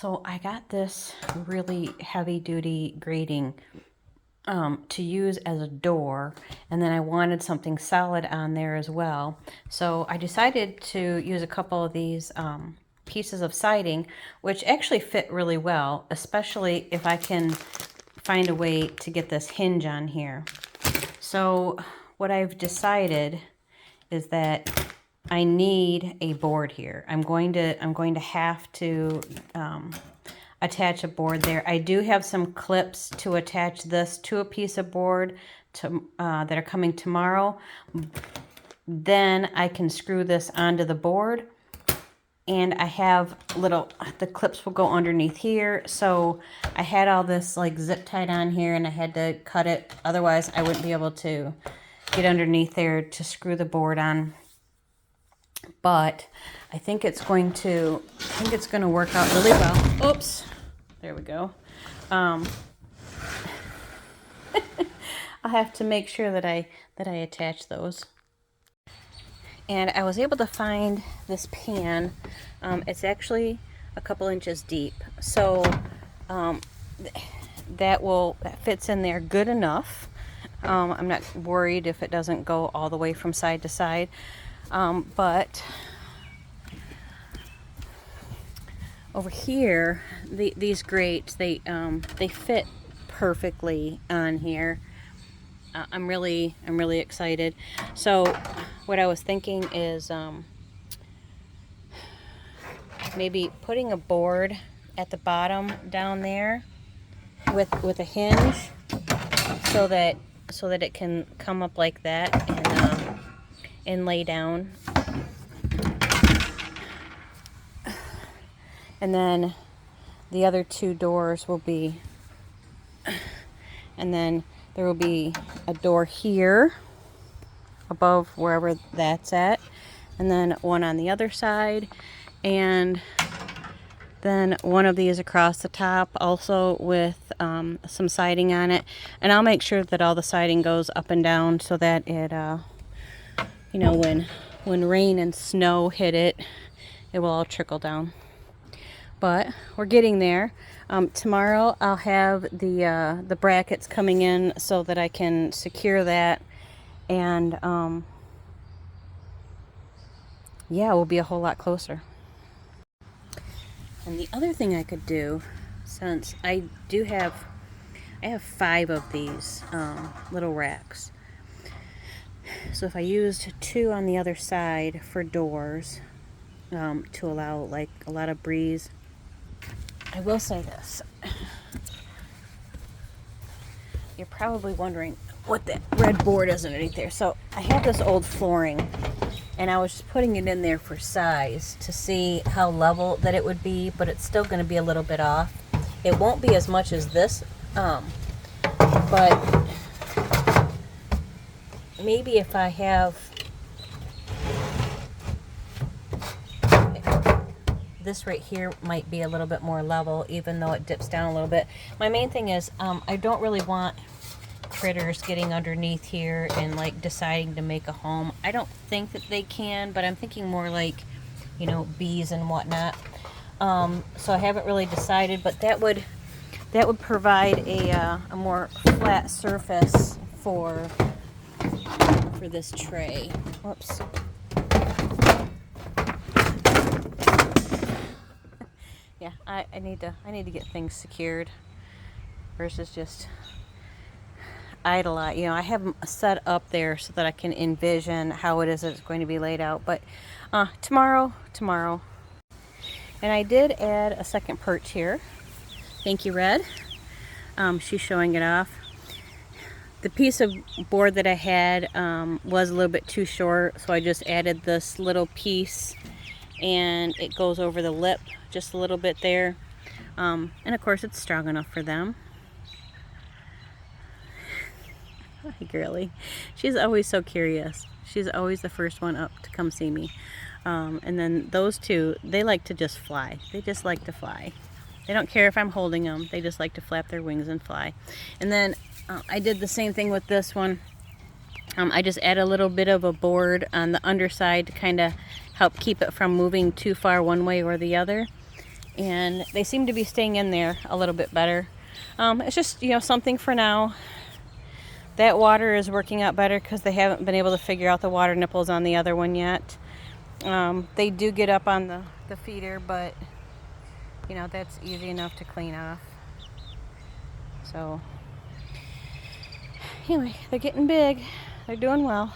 So I got this really heavy duty grating to use as a door, and then I wanted something solid on there as well. So I decided to use a couple of these pieces of siding, which actually fit really well, especially if I can find a way to get this hinge on here. So what I've decided is that I need a board here. I'm going to have to attach a board there. I do have some clips to attach this to a piece of board to, that are coming tomorrow. Then I can screw this onto the board, and I have the clips will go underneath here. So I had all this like zip tied on here, and I had to cut it. Otherwise I wouldn't be able to get underneath there to screw the board on. But I think it's going to work out really well. Oops, there we go. I'll have to make sure that I attach those. And I was able to find this pan. It's actually a couple inches deep, so that fits in there good enough. I'm not worried if it doesn't go all the way from side to side. But over here, these grates, they fit perfectly on here. I'm really excited. So what I was thinking is maybe putting a board at the bottom down there with a hinge, so that it can come up like that and lay down. And then the other two doors will be, and then there will be a door here above wherever that's at, and then one on the other side, and then one of these across the top also with some siding on it. And I'll make sure that all the siding goes up and down so that it you know, when rain and snow hit it, it will all trickle down. But we're getting there. Tomorrow I'll have the brackets coming in so that I can secure that, and yeah, we'll be a whole lot closer. And the other thing I could do, since I have 5 of these little racks. So if I used 2 on the other side for doors, to allow like a lot of breeze. I will say this. You're probably wondering what that red board is underneath there. So I have this old flooring, and I was just putting it in there for size to see how level that it would be, but it's still going to be a little bit off. It won't be as much as this, but maybe if I have this right here might be a little bit more level, even though it dips down a little bit. My main thing is I don't really want critters getting underneath here and like deciding to make a home. I don't think that they can, but I'm thinking more like, you know, bees and whatnot. So I haven't really decided, but that would provide a more flat surface for this tray. Whoops. Yeah, I need to get things secured versus just idle out. You know, I have them set up there so that I can envision how it is that it's going to be laid out. But tomorrow. And I did add a second perch here. Thank you, Red. She's showing it off. The piece of board that I had was a little bit too short, so I just added this little piece, and it goes over the lip just a little bit there. And of course it's strong enough for them. Hi, girly. She's always so curious. She's always the first one up to come see me. And then those two, they like to just fly. They just like to fly. They don't care if I'm holding them. They just like to flap their wings and fly. And then I did the same thing with this one. I just add a little bit of a board on the underside to kind of help keep it from moving too far one way or the other. and they seem to be staying in there a little bit better. It's just, you know, something for now. That water is working out better because they haven't been able to figure out the water nipples on the other one yet. They do get up on the feeder, but you know, that's easy enough to clean off. So anyway, they're getting big. They're doing well.